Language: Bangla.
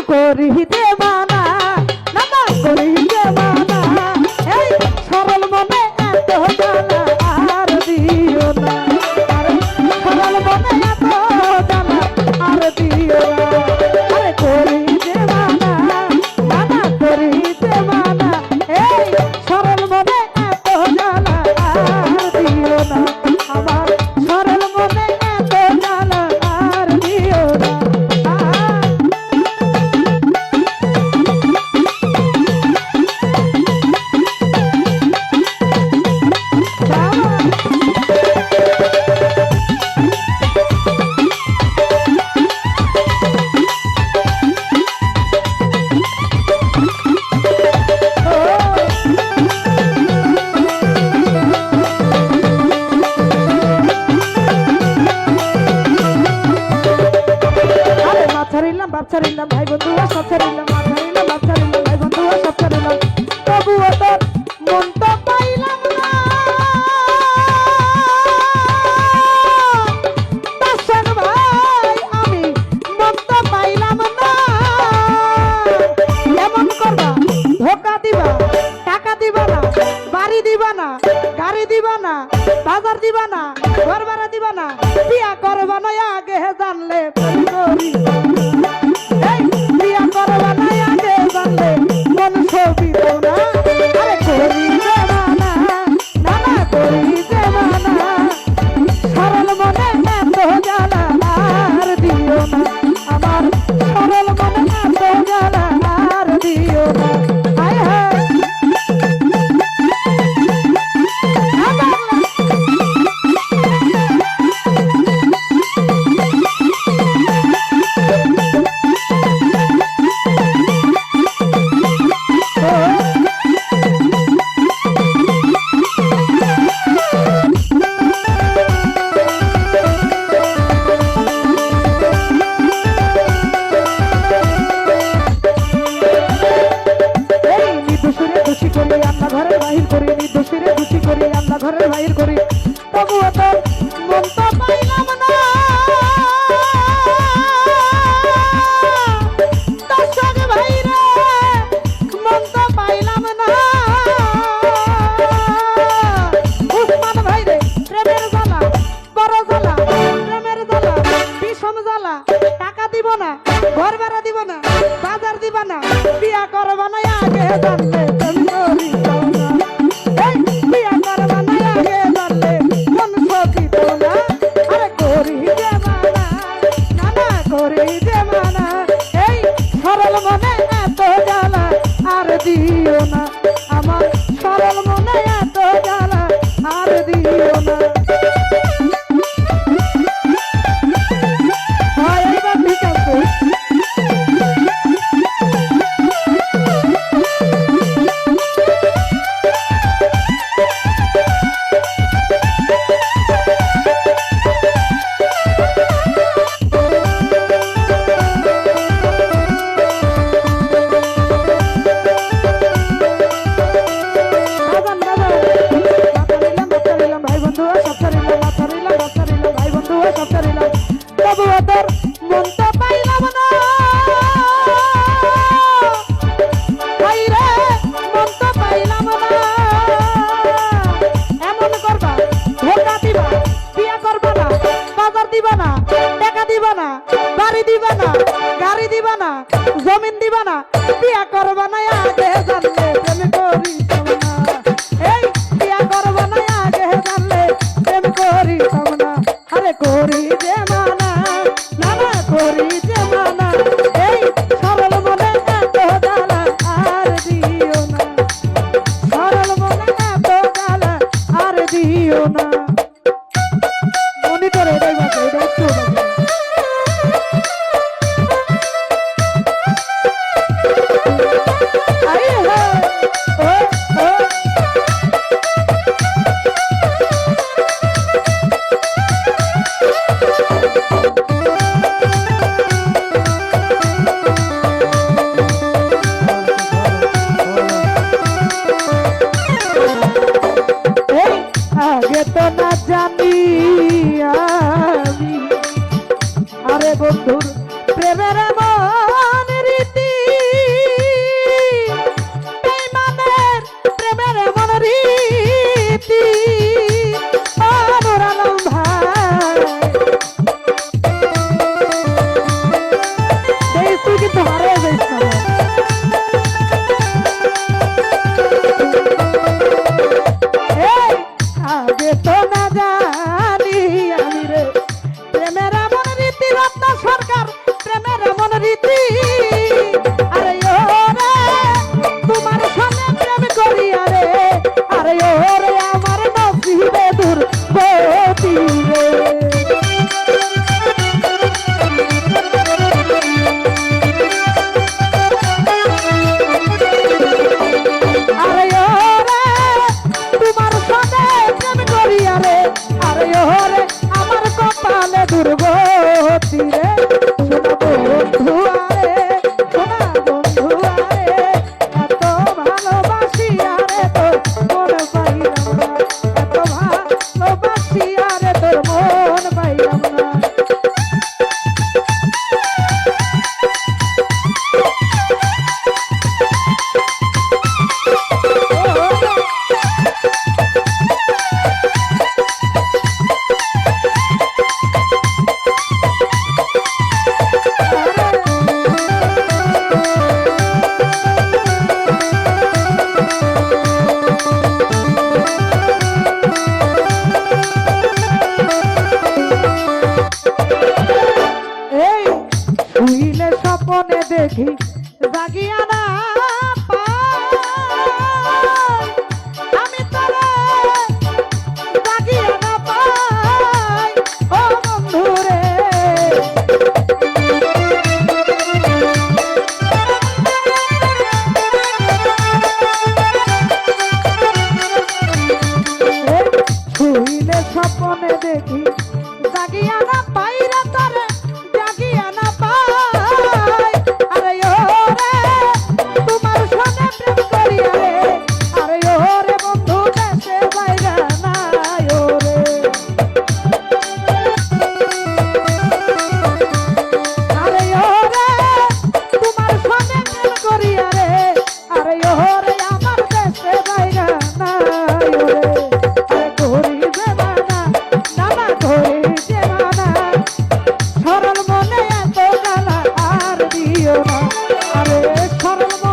করিতে মানা, না না করিতে মানা, এই সরল মনে এত জ্বালা আর দিও না, আরে সরল মনে এত জ্বালা আর দিও না, আরে করিতে মানা, না না করিতে মানা, এই সরল মনে এত জ্বালা আর দিও না, আমার সরল মনে এত জ্বালা আর দিও না। বাপ ছাড়িলাম ভাই বন্ধুরা সব ছাড়িলাম, মা ছাড়িলাম বাপ ছাড়িলাম ভাই বন্ধুরা সব ছাড়িলাম, তবুও তোর মন তো পাইলাম না, দাসান ভাই আমি মন তো পাইলাম না, এমন করবা ধোকা দিবা, টাকা দিবা না, বাড়ি দিবা না, গাড়ি দিবা না, বাজার দিবা না, ঘর ভাড়া দিবা না, বিয়া করবা না আগে জানলে প্রেম করিবা না, বিয়া করবা না আগে জানলে মন ছবিত না, আরে করিতে মানা, না না করিতে মানা, সরল মনে এত জ্বালা আর দিও না, আমার সরল মনে এত জ্বালা আর দিও না, হায় হায় ঘরের বাহির করি, তবুও তোর মন তো পাইলাম না, দর্শক ভাইরে মন তো পাইলাম না, উসমান ভাইরে প্রেমের জ্বালা বড় জ্বালা, প্রেমের জ্বালা বিষম জ্বালা, টাকা দিব না, ঘর ভাড়া দিব না, বাজার দিব না, বিয়া করবা না আগে জানলে প্রেম করিত না, বিয়া করবা না আগে জানলে মন ছবিত না, আরে করিতে মানা, না না করিতে মানা, এই সরল মনে এত জ্বালা আর দিও না, আমার সরল মনে এত জ্বালা আর দিও না। হয় এবার ঠিক আছে। জমিন দিবা না, বিয়া করবা না আগে জানলে প্রেম করিতাম না, এই বিয়া করবা না আগে জানলে প্রেম করিতাম না, আরে করিতে মানা, না না করিতে মানা, এই সরল মনে এত জ্বালা আর দিও না, সরল মনে এত জ্বালা আর দিও না। মনিটরে এটাই বাজে, এটা একটু বাজে। আরে হ্যাঁ যাইস তুই কিন্তু হারিয়ে যাইস না এই আগে তো না জানি আমি রে প্রেমের এমন রীতি রত্ন সরকার প্রেমের এমন রীতি আরে ও রে তোমার সামনে প্রেম করি আরে ও রে আমার নসিবে দুর্গতি রে আরে ও রে তোমার সামনে প্রেম করি আরে ও রে আমার কপালে দুর্গতি রে সোনা বন্ধু আরে সোনা বন্ধু আরে এত ভালোবাসি আরে তোর মন পাইলাম না এত ভালোবাসি আরে তোর মন পাইলাম না এই শুইলে স্বপনে দেখি জাগিয়া না পাই আমি তোরে জাগিয়া না পাই ও বন্ধু রে শুইলে স্বপনে দেখি জাগিয়া না পাই রে তোরে জাগিয়া না পাই আরে ও রে তোমার সাথে প্রেম করি আরে ও রে বন্ধু দেশে বাইরা না ও রে আরে ও রে তোমার সাথে প্রেম করি আরে ও রে আমার দেশে বাইরা না ও রে আরে ঘুরি বেমানা নানা ঘুরি বেমানা সরল মনে এত গালা আর দিও না আরে সরল মনে